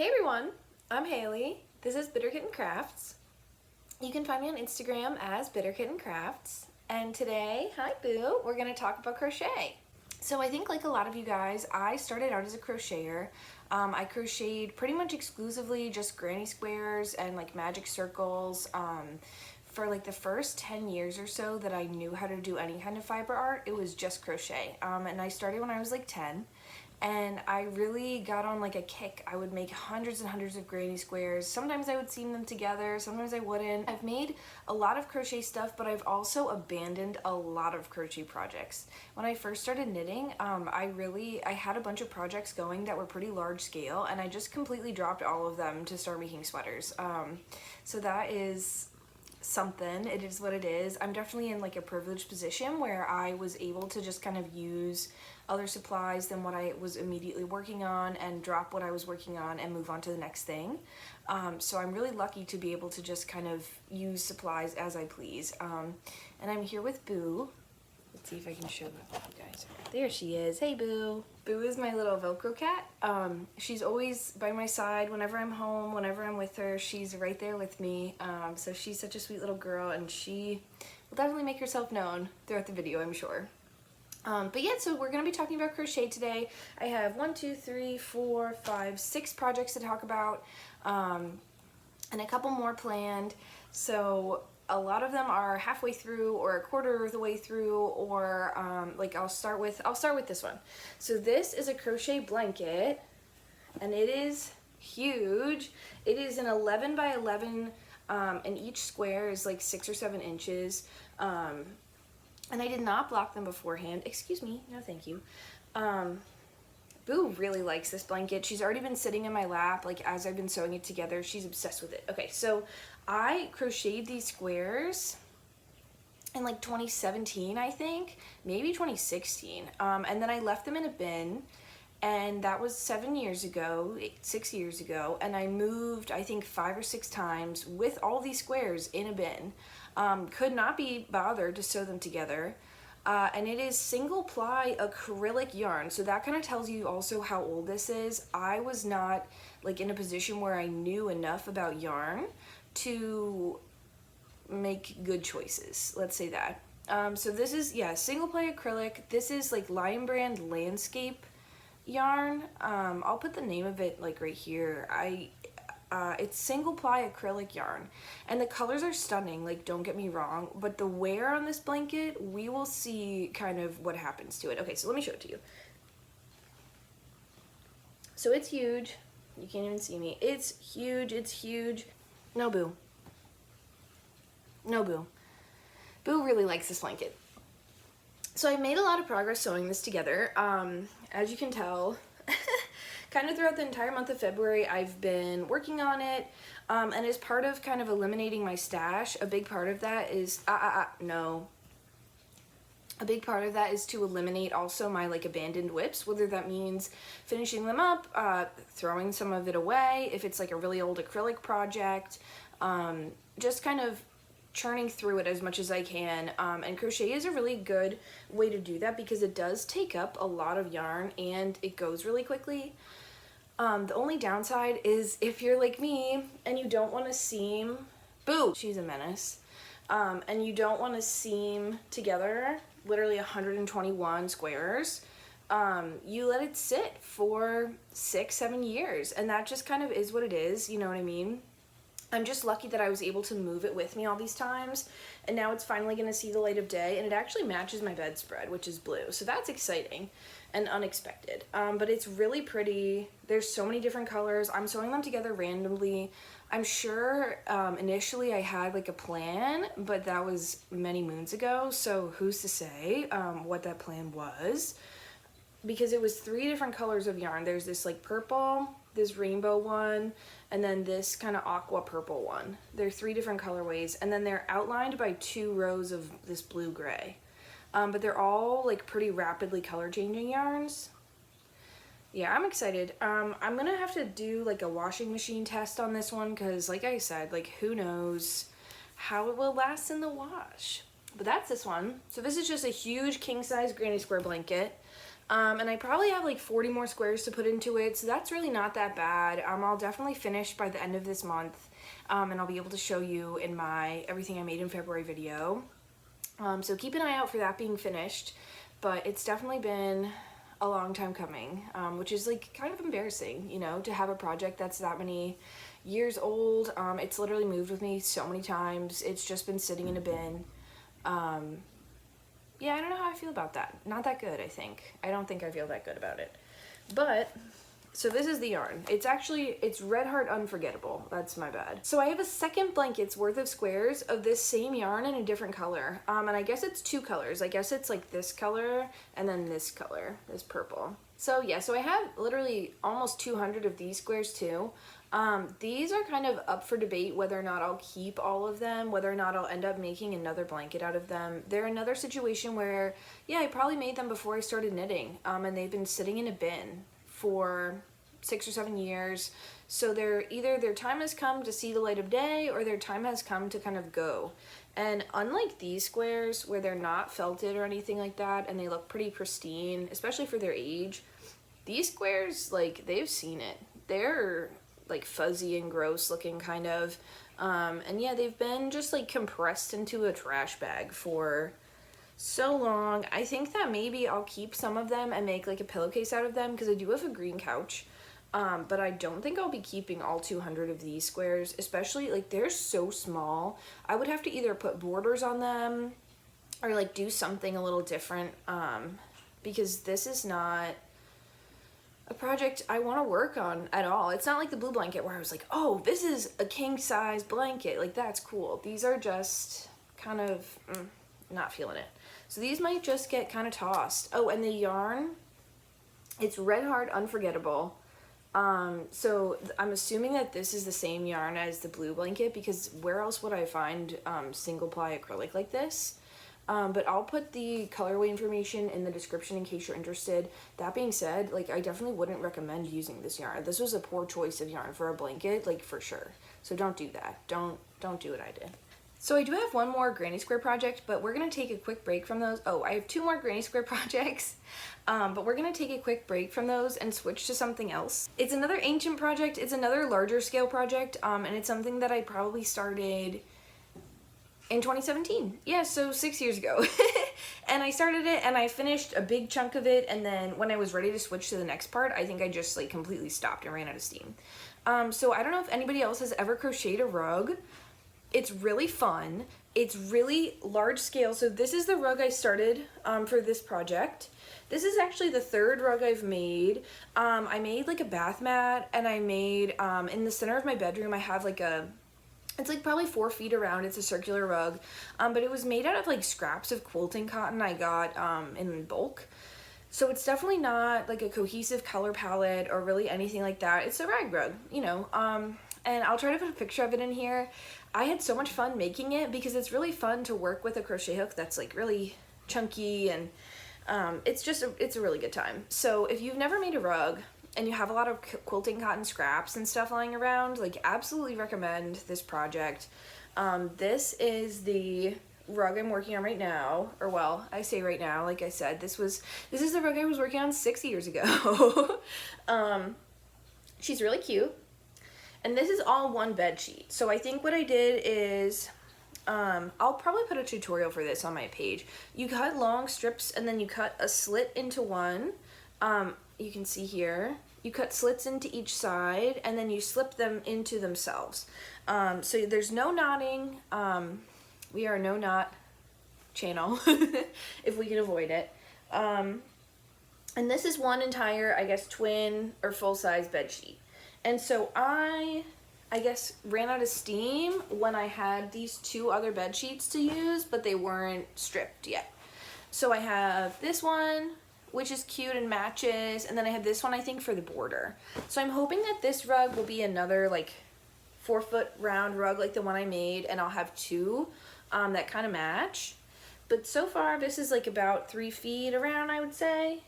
Hey everyone, I'm Haley. This is Bitter Kitten Crafts. You can find me on Instagram as Bitter Kitten Crafts. And today, hi Boo, we're gonna talk about crochet. So I think like a lot of you guys, I started out as a crocheter. I crocheted pretty much exclusively just granny squares and like magic circles. For like the first 10 years or so that I knew how to do any kind of fiber art, it was just crochet. And I started when I was like 10. And I really got on like a kick. I would make hundreds and hundreds of granny squares. Sometimes I would seam them together, sometimes I wouldn't. I've made a lot of crochet stuff, but I've also abandoned a lot of crochet projects. When I first started knitting, I had a bunch of projects going that were pretty large scale, and I just completely dropped all of them to start making sweaters. So that is something. It is what it is. I'm definitely in like a privileged position where I was able to just kind of use other supplies than what I was immediately working on and drop what I was working on and move on to the next thing. So I'm really lucky to be able to just kind of use supplies as I please. And I'm here with Boo. Let's see if I can show you guys. There she is. Hey Boo. Boo is my little Velcro cat. She's always by my side whenever I'm home, whenever I'm with her. She's right there with me. So she's such a sweet little girl, and she will definitely make herself known throughout the video, I'm sure. But yeah, so we're going to be talking about crochet today. I have 6 projects to talk about, and a couple more planned. So a lot of them are halfway through or a quarter of the way through, or like I'll start with this one. So this is a crochet blanket, and it is huge. It is an 11 by 11, and each square is like 6 or 7 inches. And I did not block them beforehand. Excuse me, no thank you. Boo really likes this blanket. She's already been sitting in my lap, like as I've been sewing it together. She's obsessed with it. Okay, so I crocheted these squares in like 2017, I think, maybe 2016. And then I left them in a bin, and that was 6 years ago, and I moved, I think 5 or 6 times with all these squares in a bin. Could not be bothered to sew them together. And it is single ply acrylic yarn, so that kind of tells you also how old this is. I was not like in a position where I knew enough about yarn to make good choices, let's say that. So this is, yeah, single ply acrylic. This is like Lion Brand Landscape yarn. I'll put the name of it like right here. It's single ply acrylic yarn, and the colors are stunning, like don't get me wrong, but the wear on this blanket, we will see kind of what happens to it. Okay, so let me show it to you. So it's huge. You can't even see me. It's huge. It's huge. No Boo. No Boo. Boo really likes this blanket. So I made a lot of progress sewing this together. As you can tell, kind of throughout the entire month of February, I've been working on it, and as part of kind of eliminating my stash, a big part of that is, no. A big part of that is to eliminate also my like abandoned whips, whether that means finishing them up, throwing some of it away, if it's like a really old acrylic project, just kind of churning through it as much as I can, and crochet is a really good way to do that because it does take up a lot of yarn and it goes really quickly. The only downside is if you're like me and you don't want to seam, Boo, she's a menace, and you don't want to seam together literally 121 squares, you let it sit for 6-7 years, and that just kind of is what it is, you know what I mean? I'm just lucky that I was able to move it with me all these times, and now it's finally going to see the light of day, and it actually matches my bedspread, which is blue, so that's exciting and unexpected. But it's really pretty. There's so many different colors. I'm sewing them together randomly. I'm sure initially I had like a plan, but that was many moons ago, so who's to say what that plan was, because it was 3 different colors of yarn. There's this like purple, this rainbow one, and then this kind of aqua purple one. They're 3 different colorways, and then they're outlined by 2 rows of this blue-gray. But they're all like pretty rapidly color changing yarns. Yeah, I'm excited. I'm gonna have to do like a washing machine test on this one because like I said, like who knows how it will last in the wash. But that's this one. So this is just a huge king size granny square blanket. And I probably have like 40 more squares to put into it, so that's really not that bad. I'll definitely finish by the end of this month, and I'll be able to show you in my everything I made in February video. So keep an eye out for that being finished, but it's definitely been a long time coming, which is like kind of embarrassing, you know, to have a project that's that many years old. It's literally moved with me so many times. It's just been sitting in a bin. Yeah, I don't know how I feel about that. Not that good, I think. I don't think I feel that good about it. But, so this is the yarn. It's Red Heart Unforgettable. That's my bad. So I have a second blanket's worth of squares of this same yarn in a different color. And I guess it's two colors. I guess it's like this color and then this color, this purple. So yeah, so I have literally almost 200 of these squares too. These are kind of up for debate whether or not I'll keep all of them, whether or not I'll end up making another blanket out of them. They're another situation where, yeah, I probably made them before I started knitting, and they've been sitting in a bin for 6 or 7 years. So they're either their time has come to see the light of day or their time has come to kind of go. And unlike these squares where they're not felted or anything like that and they look pretty pristine, especially for their age, these squares, like, they've seen it. They're like fuzzy and gross looking kind of, and yeah, they've been just like compressed into a trash bag for so long. I think that maybe I'll keep some of them and make like a pillowcase out of them because I do have a green couch, but I don't think I'll be keeping all 200 of these squares, especially like they're so small. I would have to either put borders on them or like do something a little different, because this is not a project I want to work on at all. It's not like the blue blanket where I was like, oh, this is a king size blanket, like that's cool. These are just kind of not feeling it. So these might just get kind of tossed. Oh, and the yarn, it's Red Heart Unforgettable. So I'm assuming that this is the same yarn as the blue blanket because where else would I find single ply acrylic like this? But I'll put the colorway information in the description in case you're interested. That being said, like, I definitely wouldn't recommend using this yarn. This was a poor choice of yarn for a blanket, like, for sure. So don't do that. Don't do what I did. So I do have one more granny square project, but we're going to take a quick break from those. Oh, I have 2 more granny square projects, but we're going to take a quick break from those and switch to something else. It's another ancient project. It's another larger scale project, and it's something that I probably started in 2017. Yeah, so 6 years ago. And I started it and I finished a big chunk of it, and then when I was ready to switch to the next part, I think I just like completely stopped and ran out of steam. So I don't know if anybody else has ever crocheted a rug. It's really fun. It's really large scale. So this is the rug I started for this project. This is actually the 3rd rug I've made. I made like a bath mat, and I made in the center of my bedroom I have like it's like probably 4 feet around. It's a circular rug, but it was made out of like scraps of quilting cotton I got in bulk. So it's definitely not like a cohesive color palette or really anything like that. It's a rag rug, you know, and I'll try to put a picture of it in here. I had so much fun making it because it's really fun to work with a crochet hook that's like really chunky, and it's a really good time. So if you've never made a rug and you have a lot of quilting cotton scraps and stuff lying around, like, absolutely recommend this project. This is the rug I'm working on right now, or well, I say right now, like I said, this is the rug I was working on 6 years ago. She's really cute, and this is all one bed sheet. So I think what I did is, I'll probably put a tutorial for this on my page. You cut long strips and then you cut a slit into one. You can see here, you cut slits into each side and then you slip them into themselves. So there's no knotting. We are a no knot channel if we can avoid it. And this is one entire, I guess, twin or full size bed sheet. And so I guess ran out of steam when I had these 2 other bed sheets to use, but they weren't stripped yet. So I have this one, which is cute and matches, and then I have this one, I think, for the border. So I'm hoping that this rug will be another like 4-foot round rug like the one I made, and I'll have 2 that kind of match. But so far this is like about 3 feet around, I would say.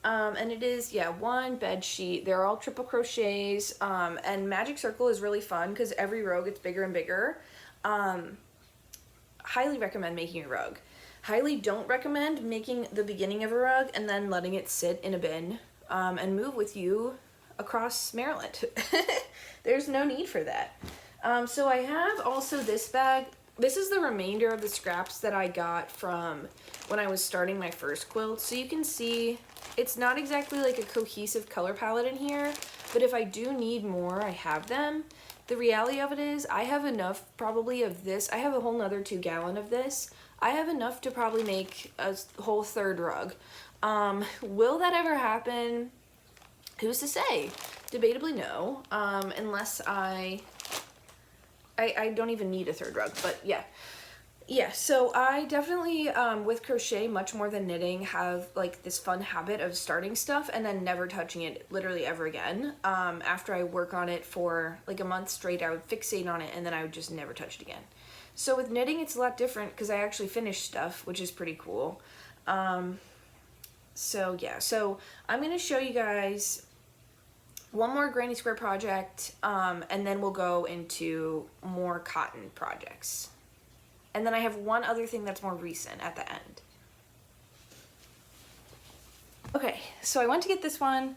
And it is, yeah, one bed sheet. They're all triple crochets, and Magic Circle is really fun because every row gets bigger and bigger. Highly recommend making a rug. highly don't recommend making the beginning of a rug and then letting it sit in a bin and move with you across Maryland. There's no need for that. So I have also this bag. This is the remainder of the scraps that I got from when I was starting my first quilt. So you can see it's not exactly like a cohesive color palette in here, but if I do need more, I have them. The reality of it is I have enough probably of this. I have a whole nother 2 gallon of this. I have enough to probably make a whole 3rd rug. Will that ever happen? Who's to say? Debatably no, unless I don't even need a 3rd rug, but yeah. Yeah, so I definitely, with crochet, much more than knitting, have like this fun habit of starting stuff and then never touching it literally ever again. After I work on it for like a month straight, I would fixate on it and then I would just never touch it again. So with knitting, it's a lot different because I actually finish stuff, which is pretty cool. So yeah, so I'm going to show you guys one more granny square project, and then we'll go into more cotton projects. And then I have one other thing that's more recent at the end. Okay, so I went to get this one.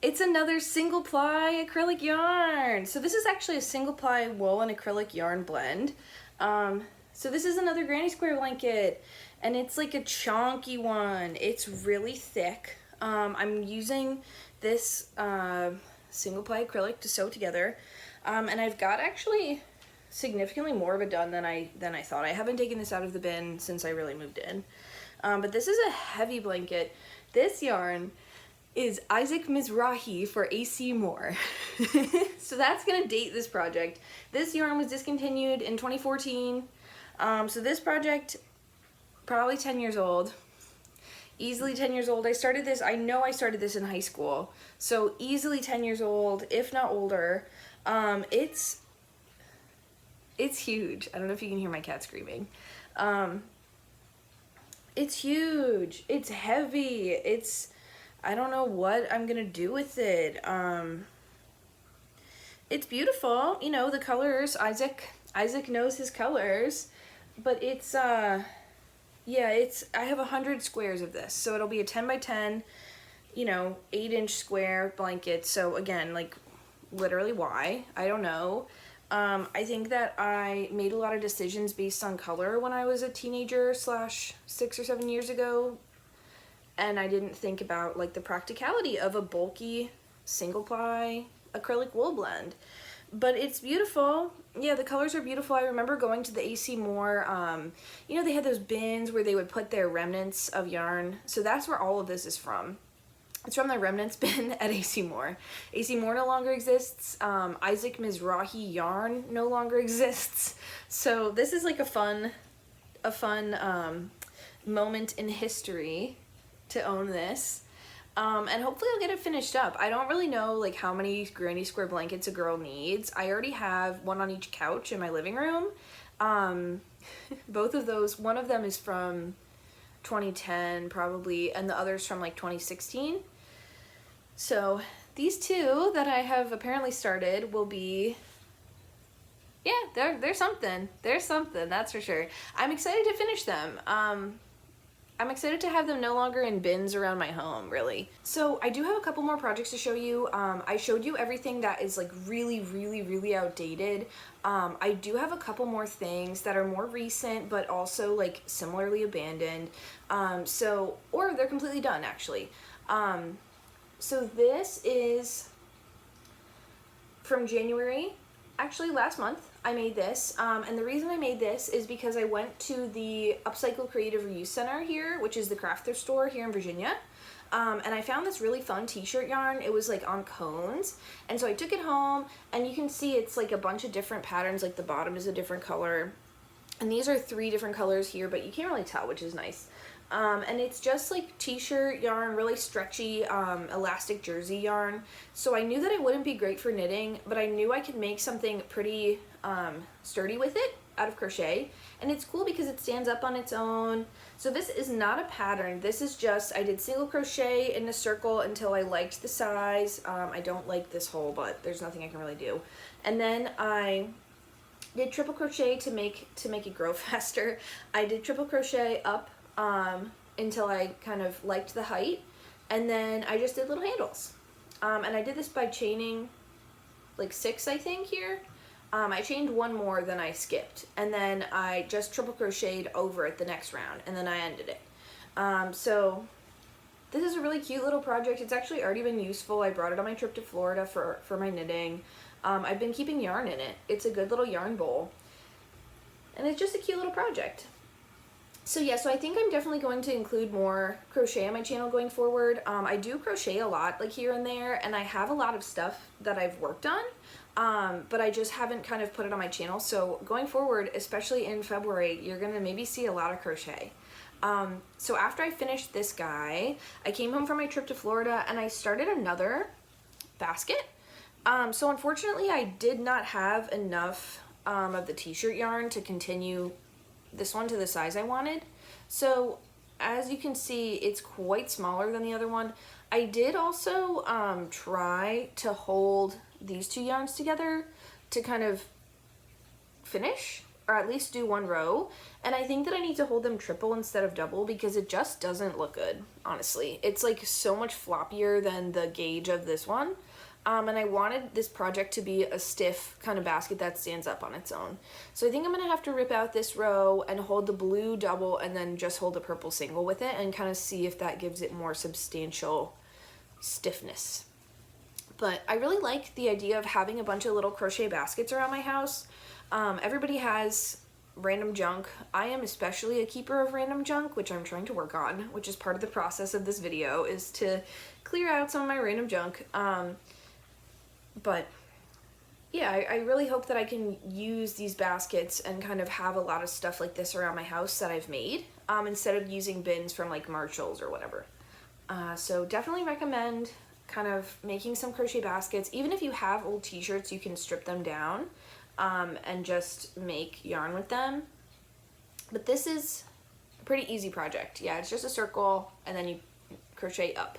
It's another single ply acrylic yarn. So this is actually a single ply wool and acrylic yarn blend. So this is another granny square blanket, and it's like a chunky one. It's really thick. I'm using this single ply acrylic to sew together, and I've got actually significantly more of it done than I thought. I haven't taken this out of the bin since I really moved in, but this is a heavy blanket. This yarn is Isaac Mizrahi for AC Moore. So that's gonna date this project. This yarn was discontinued in 2014, so this project probably 10 years old. Easily 10 years old. I started this, I know I started this in high school, so easily 10 years old, if not older. It's huge. I don't know if you can hear my cat screaming. It's huge. It's heavy. I don't know what I'm gonna do with it. It's beautiful. You know, the colors, Isaac knows his colors, but it's, yeah, I have 100 squares of this, so it'll be a 10 by 10, you know, 8-inch square blanket. So again, like, literally why? I don't know. I think that I made a lot of decisions based on color when I was a teenager / 6 or 7 years ago, and I didn't think about like the practicality of a bulky single ply acrylic wool blend. But it's beautiful. Yeah, the colors are beautiful. I remember going to the AC Moore, you know, they had those bins where they would put their remnants of yarn. So that's where all of this is from. It's from the remnants bin at AC Moore. AC Moore no longer exists. Isaac Mizrahi yarn no longer exists. So this is like a fun moment in history to own this. And hopefully I'll get it finished up. I don't really know like how many granny square blankets a girl needs. I already have one on each couch in my living room. Both of those, one of them is from 2010 probably, and the other's from like 2016. So these two that I have apparently started will be, yeah, they're something. They're something, that's for sure. I'm excited to finish them. I'm excited to have them no longer in bins around my home, really. So I do have a couple more projects to show you. I showed you everything that is like really outdated. I do have a couple more things that are more recent, but also like similarly abandoned. Or they're completely done actually. So this is from January, actually last month. I made this, and the reason I made this is because I went to the Upcycle Creative Reuse Center here, which is the craft thrift store here in Virginia, and I found this really fun t-shirt yarn. It was like on cones, and so I took it home, and you can see it's like a bunch of different patterns, like the bottom is a different color, and these are 3 different colors here, but you can't really tell, which is nice. And it's just like t-shirt yarn, really stretchy, elastic jersey yarn. So I knew that it wouldn't be great for knitting, but I knew I could make something pretty sturdy with it out of crochet. And it's cool because it stands up on its own. So this is not a pattern. This is just, I did single crochet in a circle until I liked the size. I don't like this hole, but there's nothing I can really do. And then I did triple crochet to make it grow faster. I did triple crochet up until I kind of liked the height, and then I just did little handles. And I did this by chaining like 6, I think, here. I chained 1 more than I skipped, and then I just triple crocheted over it the next round, and then I ended it. So this is a really cute little project. It's actually already been useful. I brought it on my trip to Florida for my knitting. I've been keeping yarn in it. It's a good little yarn bowl, and it's just a cute little project. So yeah, so I think I'm definitely going to include more crochet on my channel going forward. I do crochet a lot, like here and there, and I have a lot of stuff that I've worked on, but I just haven't kind of put it on my channel. So going forward, especially in February, you're gonna maybe see a lot of crochet. So after I finished this guy, I came home from my trip to Florida and I started another basket. So unfortunately, I did not have enough of the t-shirt yarn to continue this one to the size I wanted. So as you can see, it's quite smaller than the other one. I did also try to hold these 2 yarns together to kind of finish, or at least do 1 row, and I think that I need to hold them triple instead of double because it just doesn't look good, honestly. It's like so much floppier than the gauge of this one. And I wanted this project to be a stiff kind of basket that stands up on its own. So I think I'm gonna have to rip out this row and hold the blue double and then just hold the purple single with it and kind of see if that gives it more substantial stiffness. But I really like the idea of having a bunch of little crochet baskets around my house. Everybody has random junk. I am especially a keeper of random junk, which I'm trying to work on, which is part of the process of this video, is to clear out some of my random junk. But yeah, I really hope that I can use these baskets and kind of have a lot of stuff like this around my house that I've made, instead of using bins from like Marshalls or whatever. So definitely recommend kind of making some crochet baskets. Even if you have old t-shirts, you can strip them down and just make yarn with them. But this is a pretty easy project. Yeah, it's just a circle and then you crochet up.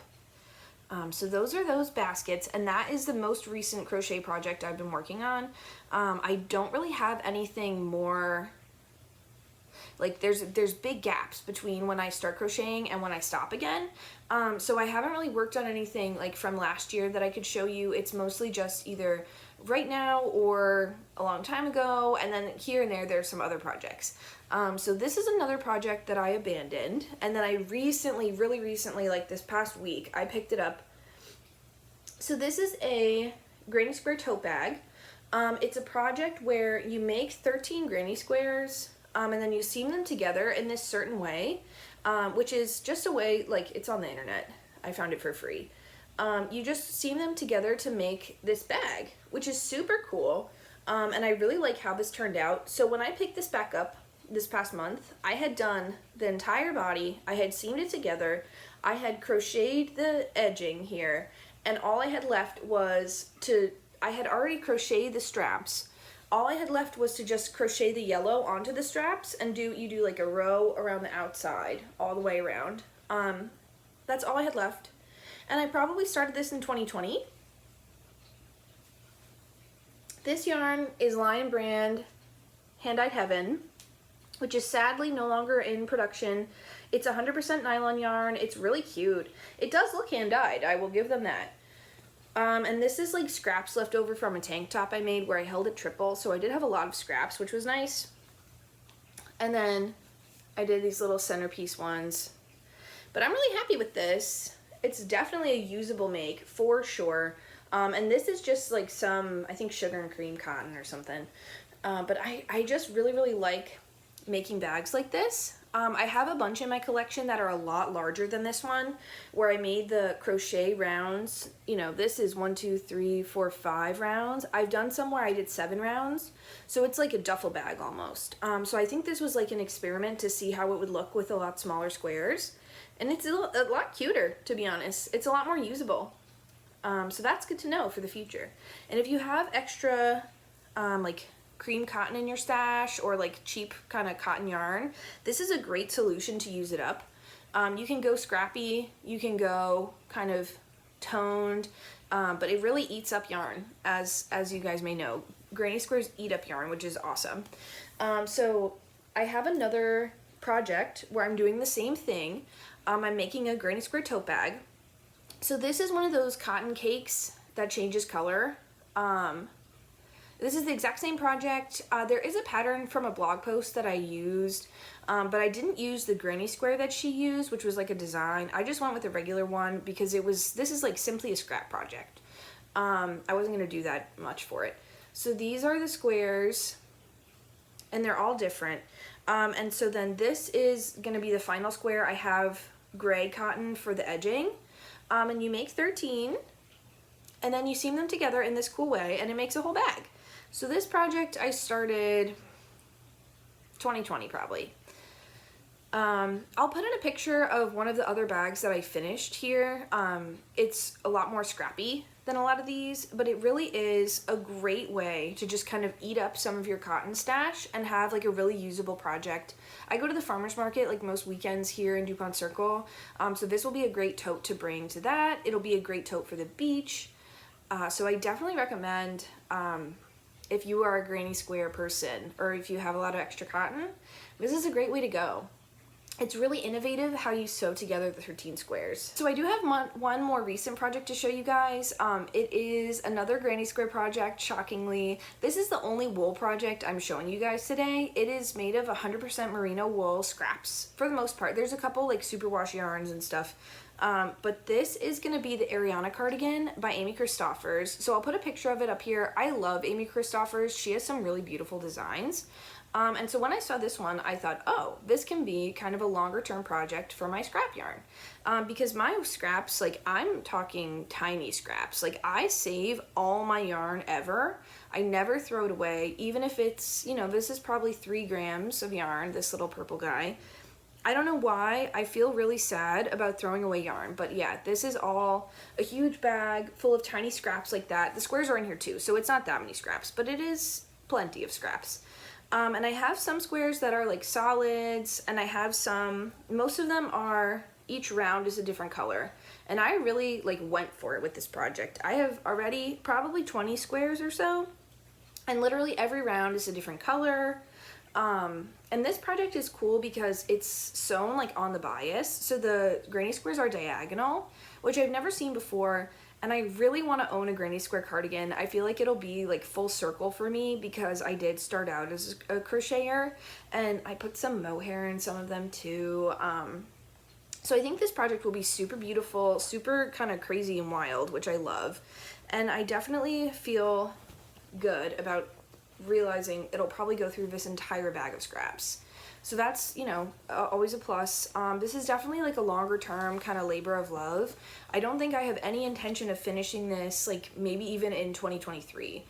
So those are those baskets, and that is the most recent crochet project I've been working on. I don't really have anything more, like there's big gaps between when I start crocheting and when I stop again. So I haven't really worked on anything like from last year that I could show you. It's mostly just either right now or a long time ago, and then here and there's some other projects. So this is another project that I abandoned, and then I recently, really recently, like this past week, I picked it up. So this is a granny square tote bag. It's a project where you make 13 granny squares, and then you seam them together in this certain way, which is just a way, like it's on the internet. I found it for free. You just seam them together to make this bag, which is super cool. And I really like how this turned out. So when I picked this back up this past month, I had done the entire body, I had seamed it together, I had crocheted the edging here, and all I had left was I had already crocheted the straps. All I had left was to just crochet the yellow onto the straps and you do like a row around the outside all the way around. That's all I had left. And I probably started this in 2020. This yarn is Lion Brand Hand-Dyed Heaven, which is sadly no longer in production. It's 100% nylon yarn. It's really cute. It does look hand-dyed, I will give them that. And this is like scraps left over from a tank top I made where I held it triple, so I did have a lot of scraps, which was nice. And then I did these little centerpiece ones. But I'm really happy with this. It's definitely a usable make, for sure. And this is just like some, I think, sugar and cream cotton or something. But I just really, really like making bags like this. I have a bunch in my collection that are a lot larger than this one, where I made the crochet rounds. You know, this is 1, 2, 3, 4, 5 rounds. I've done some where I did 7 rounds, so it's like a duffel bag almost. So I think this was like an experiment to see how it would look with a lot smaller squares, and it's a lot cuter, to be honest. It's a lot more usable. So that's good to know for the future. And if you have extra like cream cotton in your stash or like cheap kind of cotton yarn, this is a great solution to use it up. You can go scrappy, you can go kind of toned, but it really eats up yarn, as you guys may know. granny squares eat up yarn, which is awesome. So I have another project where I'm doing the same thing. I'm making a granny square tote bag. So this is one of those cotton cakes that changes color. This is the exact same project. There is a pattern from a blog post that I used, but I didn't use the granny square that she used, which was like a design. I just went with a regular one because this is like simply a scrap project. I wasn't gonna do that much for it. So these are the squares, and they're all different. And so then this is gonna be the final square. I have gray cotton for the edging, and you make 13, and then you seam them together in this cool way, and it makes a whole bag. So this project I started 2020 probably. I'll put in a picture of one of the other bags that I finished here. It's a lot more scrappy than a lot of these, but it really is a great way to just kind of eat up some of your cotton stash and have like a really usable project. I go to the farmer's market like most weekends here in DuPont Circle, so this will be a great tote to bring to that. It'll be a great tote for the beach. So I definitely recommend, if you are a granny square person or if you have a lot of extra cotton, this is a great way to go. It's really innovative how you sew together the 13 squares. So I do have one more recent project to show you guys. It is another granny square project, shockingly. This is the only wool project I'm showing you guys today. It is made of 100% merino wool scraps for the most part. There's a couple like superwash yarns and stuff. But this is going to be the Ariana cardigan by Amy Christoffers. So I'll put a picture of it up here. I love Amy Christoffers. She has some really beautiful designs. And so when I saw this one, I thought, oh, this can be kind of a longer term project for my scrap yarn. Because my scraps, like I'm talking tiny scraps. Like I save all my yarn ever. I never throw it away, even if it's, you know, this is probably 3 grams of yarn, this little purple guy. I don't know why I feel really sad about throwing away yarn, but yeah, this is all a huge bag full of tiny scraps like that. The squares are in here too, so it's not that many scraps, but it is plenty of scraps. And I have some squares that are like solids, and I have some, most of them are, each round is a different color. And I really like went for it with this project. I have already probably 20 squares or so, and literally every round is a different color. And this project is cool because it's sewn like on the bias. So the granny squares are diagonal, which I've never seen before. And I really want to own a granny square cardigan. I feel like it'll be like full circle for me because I did start out as a crocheter, and I put some mohair in some of them too. So I think this project will be super beautiful, super kind of crazy and wild, which I love. And I definitely feel good about realizing it'll probably go through this entire bag of scraps. So that's, you know, always a plus. This is definitely like a longer term kind of labor of love. I don't think I have any intention of finishing this like maybe even in 2023.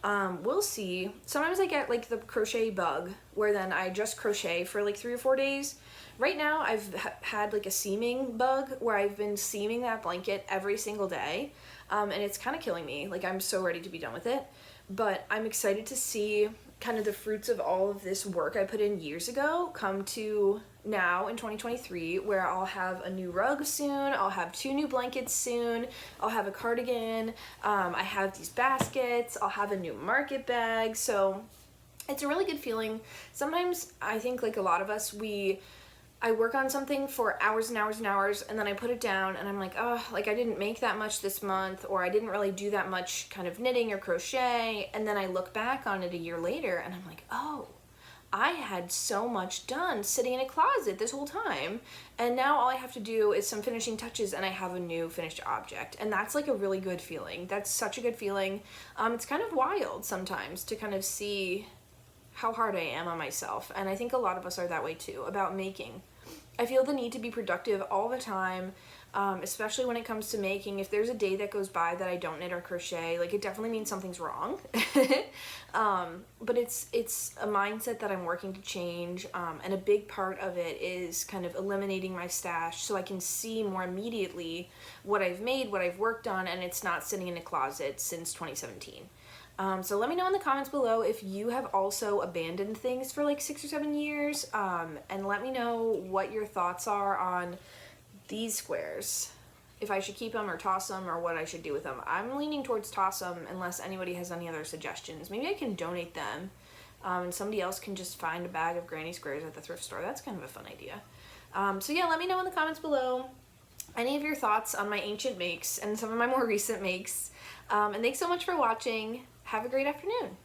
We'll see. Sometimes I get like the crochet bug where then I just crochet for like 3 or 4 days. Right now I've had like a seaming bug where I've been seaming that blanket every single day, and it's kind of killing me. Like I'm so ready to be done with it. But I'm excited to see kind of the fruits of all of this work I put in years ago come to now in 2023, where I'll have a new rug soon, I'll have 2 new blankets soon, I'll have a cardigan, I have these baskets, I'll have a new market bag. So it's a really good feeling. Sometimes I think like a lot of us, I work on something for hours and hours and hours, and then I put it down and I'm like, oh, like I didn't make that much this month, or I didn't really do that much kind of knitting or crochet. And then I look back on it a year later and I'm like, oh, I had so much done sitting in a closet this whole time. And now all I have to do is some finishing touches and I have a new finished object. And that's like a really good feeling. That's such a good feeling. It's kind of wild sometimes to kind of see how hard I am on myself. And I think a lot of us are that way too, about making. I feel the need to be productive all the time, especially when it comes to making. If there's a day that goes by that I don't knit or crochet, like it definitely means something's wrong. But it's a mindset that I'm working to change, and a big part of it is kind of eliminating my stash so I can see more immediately what I've made, what I've worked on, and it's not sitting in a closet since 2017. So let me know in the comments below if you have also abandoned things for like 6 or 7 years, and let me know what your thoughts are on these squares. if I should keep them or toss them or what I should do with them. I'm leaning towards toss them unless anybody has any other suggestions. Maybe I can donate them, and somebody else can just find a bag of granny squares at the thrift store. That's kind of a fun idea. So yeah, let me know in the comments below any of your thoughts on my ancient makes and some of my more recent makes. And thanks so much for watching. Have a great afternoon.